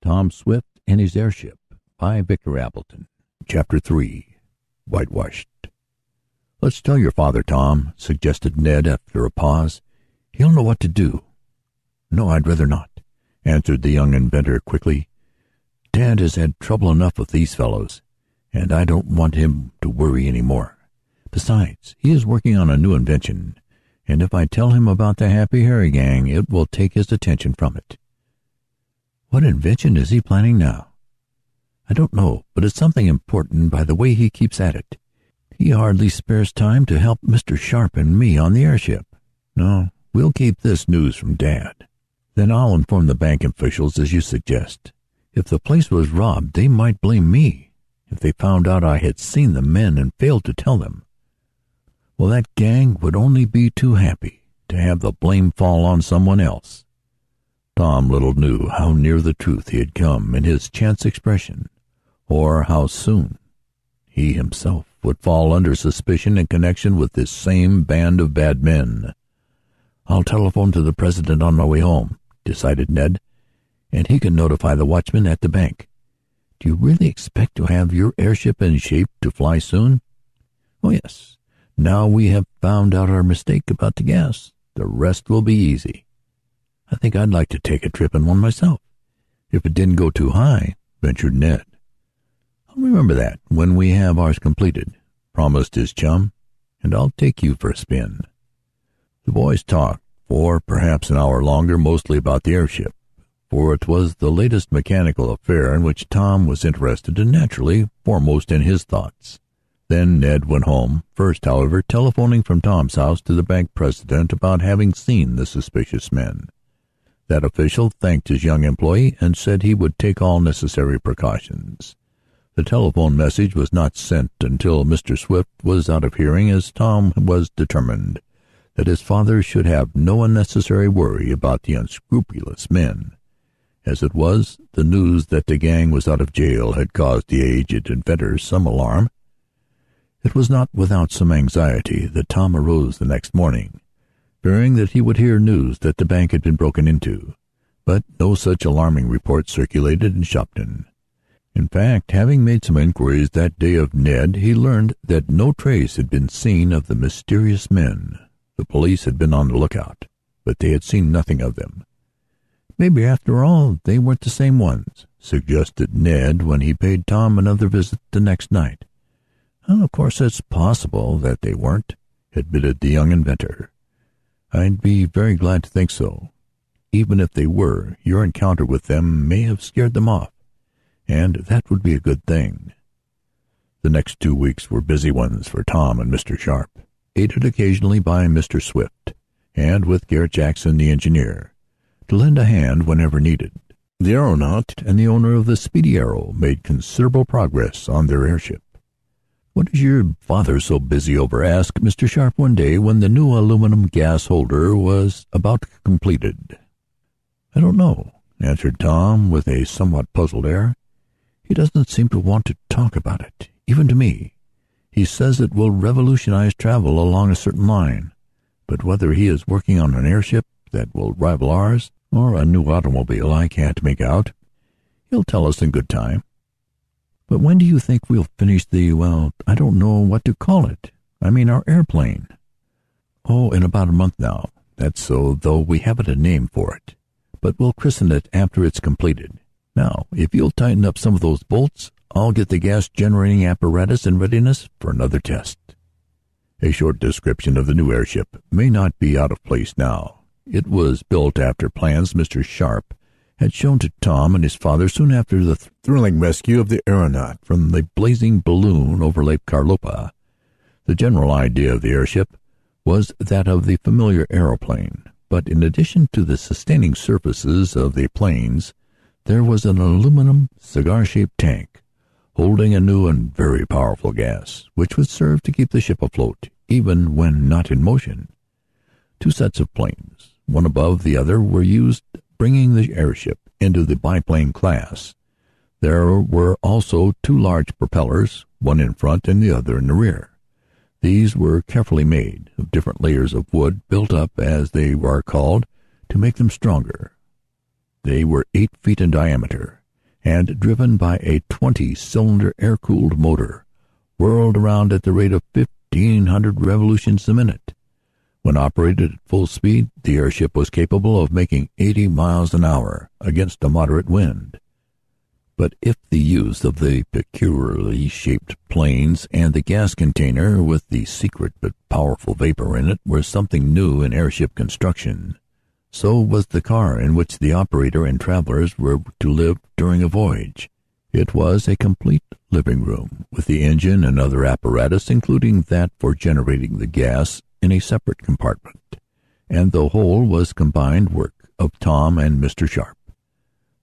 Tom Swift and His Airship by Victor Appleton. Chapter 3. Whitewashed. "Let's tell your father, Tom," suggested Ned after a pause. "He'll know what to do." "No, I'd rather not," answered the young inventor quickly. "Dad has had trouble enough with these fellows, and I don't want him to worry any more. Besides, he is working on a new invention, and if I tell him about the Happy Harry gang, it will take his attention from it." "What invention is he planning now?" "I don't know, but it's something important by the way he keeps at it. He hardly spares time to help Mr. Sharp and me on the airship. No, we'll keep this news from Dad. Then I'll inform the bank officials as you suggest. If the place was robbed, they might blame me. If they found out I had seen the men and failed to tell them, well, that gang would only be too happy to have the blame fall on someone else." Tom little knew how near the truth he had come in his chance expression, or how soon he himself would fall under suspicion in connection with this same band of bad men. "I'll telephone to the president on my way home," decided Ned, "and he can notify the watchman at the bank. Do you really expect to have your airship in shape to fly soon?" "Oh, yes. Now we have found out our mistake about the gas, the rest will be easy. I think I'd like to take a trip in one myself, if it didn't go too high," ventured Ned. "I'll remember that when we have ours completed," promised his chum, "and I'll take you for a spin." The boys talked for perhaps an hour longer, mostly about the airship, for it was the latest mechanical affair in which Tom was interested and naturally foremost in his thoughts. Then Ned went home, first, however, telephoning from Tom's house to the bank president about having seen the suspicious men. That official thanked his young employee and said he would take all necessary precautions. The telephone message was not sent until Mr. Swift was out of hearing, as Tom was determined that his father should have no unnecessary worry about the unscrupulous men. As it was, the news that the gang was out of jail had caused the aged inventor some alarm. It was not without some anxiety that Tom arose the next morning, fearing that he would hear news that the bank had been broken into, but no such alarming report circulated in Shopton. In fact, having made some inquiries that day of Ned, he learned that no trace had been seen of the mysterious men. The police had been on the lookout, but they had seen nothing of them. "Maybe, after all, they weren't the same ones," suggested Ned when he paid Tom another visit the next night. "Well, of course, it's possible that they weren't," admitted the young inventor. "I'd be very glad to think so. Even if they were, your encounter with them may have scared them off, and that would be a good thing." The next 2 weeks were busy ones for Tom and Mr. Sharp, aided occasionally by Mr. Swift, and with Garrett Jackson, the engineer, to lend a hand whenever needed. The aeronaut and the owner of the Speedy Arrow made considerable progress on their airship. "What is your father so busy over?" asked Mr. Sharp one day when the new aluminum gas holder was about completed. "I don't know," answered Tom with a somewhat puzzled air. "He doesn't seem to want to talk about it, even to me. He says it will revolutionize travel along a certain line, but whether he is working on an airship that will rival ours or a new automobile I can't make out. He'll tell us in good time." "But when do you think we'll finish well, I don't know what to call it. I mean our airplane." "Oh, in about a month now. That's so, though we haven't a name for it. But we'll christen it after it's completed. Now, if you'll tighten up some of those bolts, I'll get the gas-generating apparatus in readiness for another test." A short description of the new airship may not be out of place now. It was built after plans Mr. Sharp had shown to Tom and his father soon after the thrilling rescue of the aeronaut from the blazing balloon over Lake Carlopa. The general idea of the airship was that of the familiar aeroplane, but in addition to the sustaining surfaces of the planes, there was an aluminum cigar-shaped tank holding a new and very powerful gas, which would serve to keep the ship afloat even when not in motion. 2 sets of planes, one above the other, were used, bringing the airship into the biplane class. There were also 2 large propellers, one in front and the other in the rear. These were carefully made, of different layers of wood, built up, as they are called, to make them stronger. They were 8 feet in diameter, and driven by a 20-cylinder air-cooled motor, whirled around at the rate of 1,500 revolutions a minute. When operated at full speed, the airship was capable of making 80 miles an hour against a moderate wind. But if the use of the peculiarly shaped planes and the gas container with the secret but powerful vapor in it were something new in airship construction, so was the car in which the operator and travelers were to live during a voyage. It was a complete living room, with the engine and other apparatus, including that for generating the gas, in a separate compartment, and the whole was combined work of Tom and Mr. Sharp.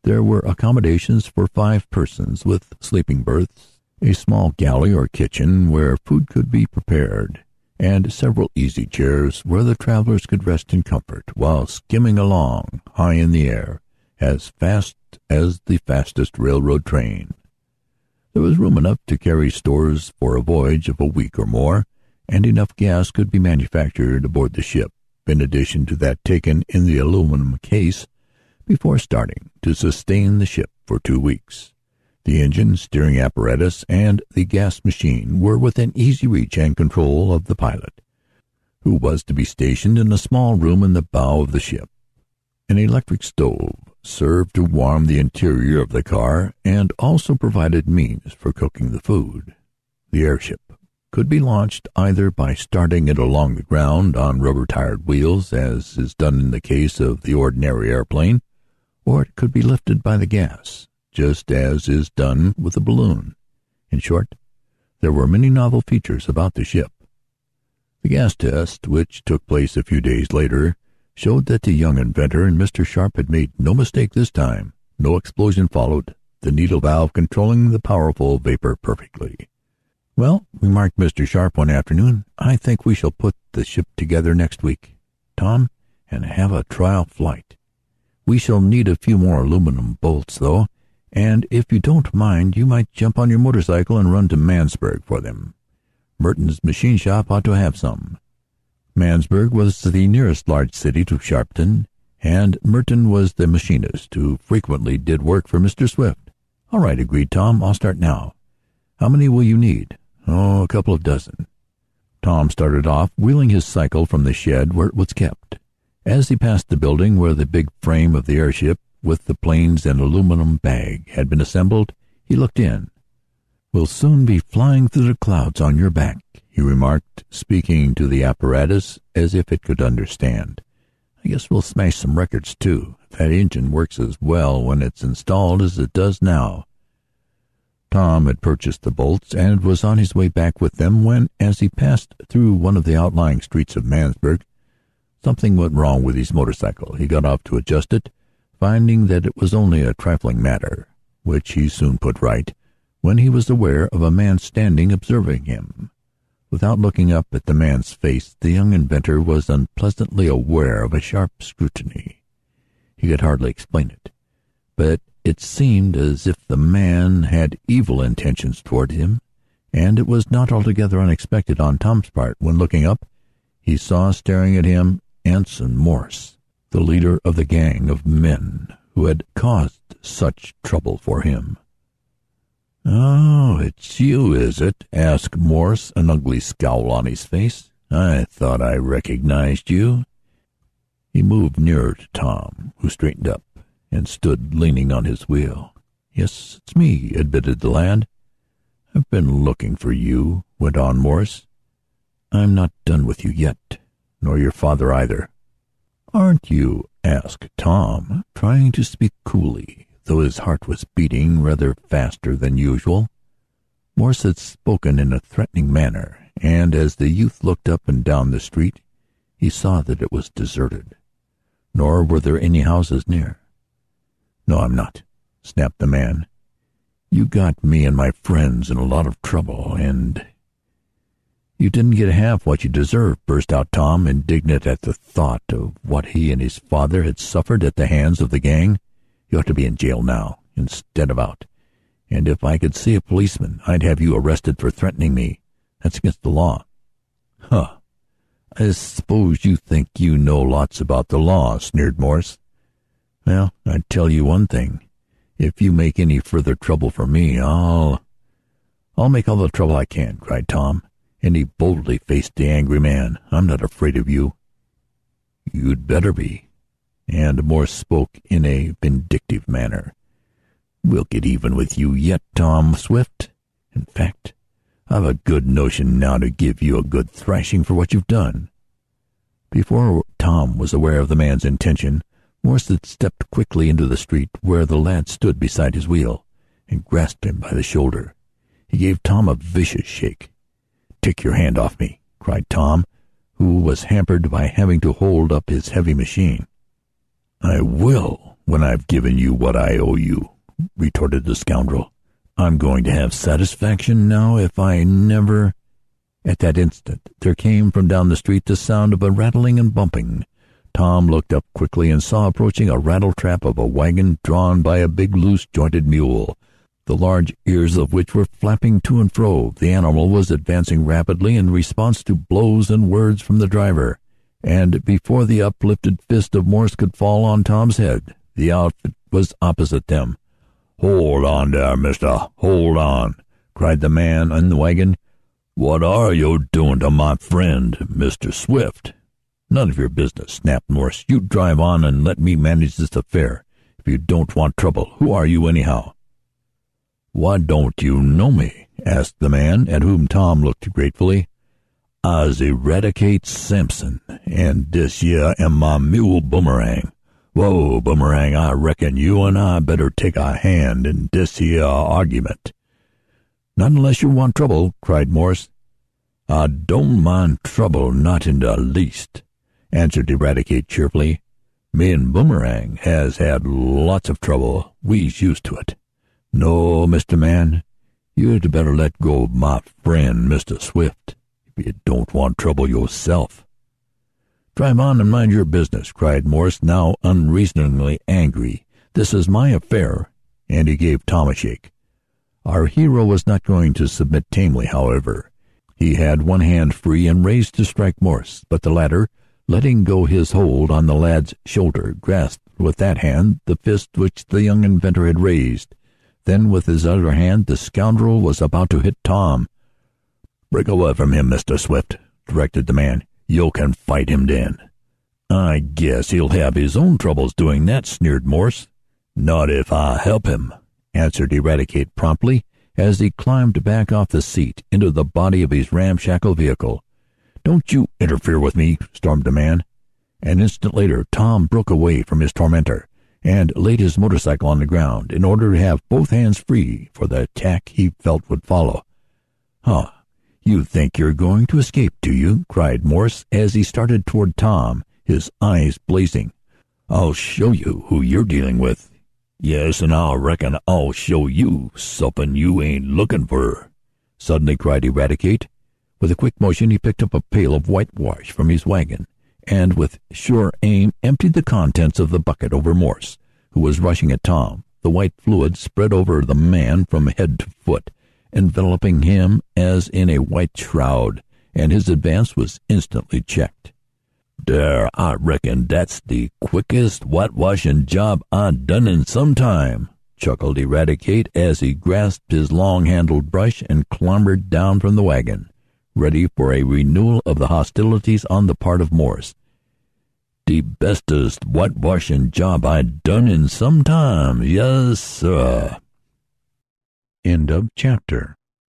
There were accommodations for 5 persons, with sleeping berths, a small galley or kitchen where food could be prepared, and several easy chairs where the travelers could rest in comfort while skimming along high in the air, as fast as the fastest railroad train. There was room enough to carry stores for a voyage of a week or more, and enough gas could be manufactured aboard the ship, in addition to that taken in the aluminum case before starting, to sustain the ship for 2 weeks. The engine, steering apparatus, and the gas machine were within easy reach and control of the pilot, who was to be stationed in a small room in the bow of the ship. An electric stove served to warm the interior of the car and also provided means for cooking the food. The airship could be launched either by starting it along the ground on rubber-tired wheels, as is done in the case of the ordinary airplane, or it could be lifted by the gas, just as is done with a balloon. In short, there were many novel features about the ship. The gas test, which took place a few days later, showed that the young inventor and Mr. Sharp had made no mistake this time. No explosion followed, the needle valve controlling the powerful vapor perfectly. "Well," remarked Mr. Sharp one afternoon, "I think we shall put the ship together next week, Tom, and have a trial flight. We shall need a few more aluminum bolts, though, and if you don't mind, you might jump on your motorcycle and run to Mansburg for them. Merton's machine shop ought to have some." Mansburg was the nearest large city to Sharpton, and Merton was the machinist who frequently did work for Mr. Swift. "All right," agreed Tom. "I'll start now. How many will you need?" "Oh, a couple of dozen." Tom started off, wheeling his cycle from the shed where it was kept. As he passed the building where the big frame of the airship, with the planes and aluminum bag, had been assembled, he looked in. "We'll soon be flying through the clouds on your back," he remarked, speaking to the apparatus as if it could understand. "I guess we'll smash some records, too, if that engine works as well when it's installed as it does now." Tom had purchased the bolts and was on his way back with them when, as he passed through one of the outlying streets of Mansburg, something went wrong with his motorcycle. He got off to adjust it, finding that it was only a trifling matter, which he soon put right, when he was aware of a man standing observing him. Without looking up at the man's face, the young inventor was unpleasantly aware of a sharp scrutiny. He could hardly explain it, but it seemed as if the man had evil intentions toward him, and it was not altogether unexpected on Tom's part when, looking up, he saw staring at him Anson Morse, the leader of the gang of men who had caused such trouble for him. "Oh, it's you, is it?" asked Morse, an ugly scowl on his face. "I thought I recognized you." He moved nearer to Tom, who straightened up and stood leaning on his wheel. "Yes, it's me," admitted the lad. "I've been looking for you," went on Morse. "I'm not done with you yet, nor your father either." "Aren't you?" asked Tom, trying to speak coolly, though his heart was beating rather faster than usual. Morse had spoken in a threatening manner, and as the youth looked up and down the street, he saw that it was deserted, nor were there any houses near. "No, I'm not," snapped the man. "You got me and my friends in a lot of trouble, and—" "You didn't get half what you deserved," burst out Tom, indignant at the thought of what he and his father had suffered at the hands of the gang. "You ought to be in jail now, instead of out. And if I could see a policeman, I'd have you arrested for threatening me. That's against the law." "Huh! I suppose you think you know lots about the law," sneered Morse. "Well, I'd tell you one thing. If you make any further trouble for me, I'll make all the trouble I can," cried Tom, and he boldly faced the angry man. "I'm not afraid of you." "You'd better be." And Morse spoke in a vindictive manner. "We'll get even with you yet, Tom Swift. In fact, I've a good notion now to give you a good thrashing for what you've done." Before Tom was aware of the man's intention, Morse had stepped quickly into the street where the lad stood beside his wheel, and grasped him by the shoulder. He gave Tom a vicious shake. "Take your hand off me," cried Tom, who was hampered by having to hold up his heavy machine. "I will, when I've given you what I owe you," retorted the scoundrel. "I'm going to have satisfaction now if I never—" At that instant there came from down the street the sound of a rattling and bumping. Tom looked up quickly and saw approaching a rattle-trap of a wagon drawn by a big loose-jointed mule, the large ears of which were flapping to and fro. The animal was advancing rapidly in response to blows and words from the driver, and before the uplifted fist of Morse could fall on Tom's head, the outfit was opposite them. "Hold on there, mister, hold on," cried the man in the wagon. "What are you doing to my friend, Mr. Swift?" "None of your business," snapped Morse. "You drive on and let me manage this affair. If you don't want trouble, who are you, anyhow?" "Why don't you know me?" asked the man, at whom Tom looked gratefully. "I's Eradicate Sampson, and dis yere am my mule Boomerang. Whoa, Boomerang, I reckon you and I better take a hand in dis here argument." "Not unless you want trouble," cried Morse. "I don't mind trouble, not in the least," answered Eradicate cheerfully. "Me and Boomerang has had lots of trouble. We's used to it. No, Mr. Man, you'd better let go of my friend, Mr. Swift, if you don't want trouble yourself." "Drive on and mind your business," cried Morse, now unreasoningly angry. "This is my affair," and he gave Tom a shake. Our hero was not going to submit tamely, however. He had one hand free and raised to strike Morse, but the latter, letting go his hold on the lad's shoulder, grasped with that hand the fist which the young inventor had raised. Then, with his other hand, the scoundrel was about to hit Tom. "Break away from him, Mr. Swift," directed the man. "You can fight him then." "I guess he'll have his own troubles doing that," sneered Morse. "Not if I help him," answered Eradicate promptly, as he climbed back off the seat into the body of his ramshackle vehicle. "Don't you interfere with me," stormed the man. An instant later Tom broke away from his tormentor and laid his motorcycle on the ground in order to have both hands free for the attack he felt would follow. "Huh! You think you're going to escape, do you?" cried Morse as he started toward Tom, his eyes blazing. "I'll show you who you're dealing with. Yes, and I reckon I'll show you something you ain't looking for," suddenly cried Eradicate. With a quick motion he picked up a pail of whitewash from his wagon, and with sure aim emptied the contents of the bucket over Morse, who was rushing at Tom. The white fluid spread over the man from head to foot, enveloping him as in a white shroud, and his advance was instantly checked. "There, I reckon that's the quickest whitewashing job I done in some time," chuckled Eradicate as he grasped his long-handled brush and clambered down from the wagon, ready for a renewal of the hostilities on the part of Morse. "The bestest whitewashing job I done in some time, yes, sir." End of chapter.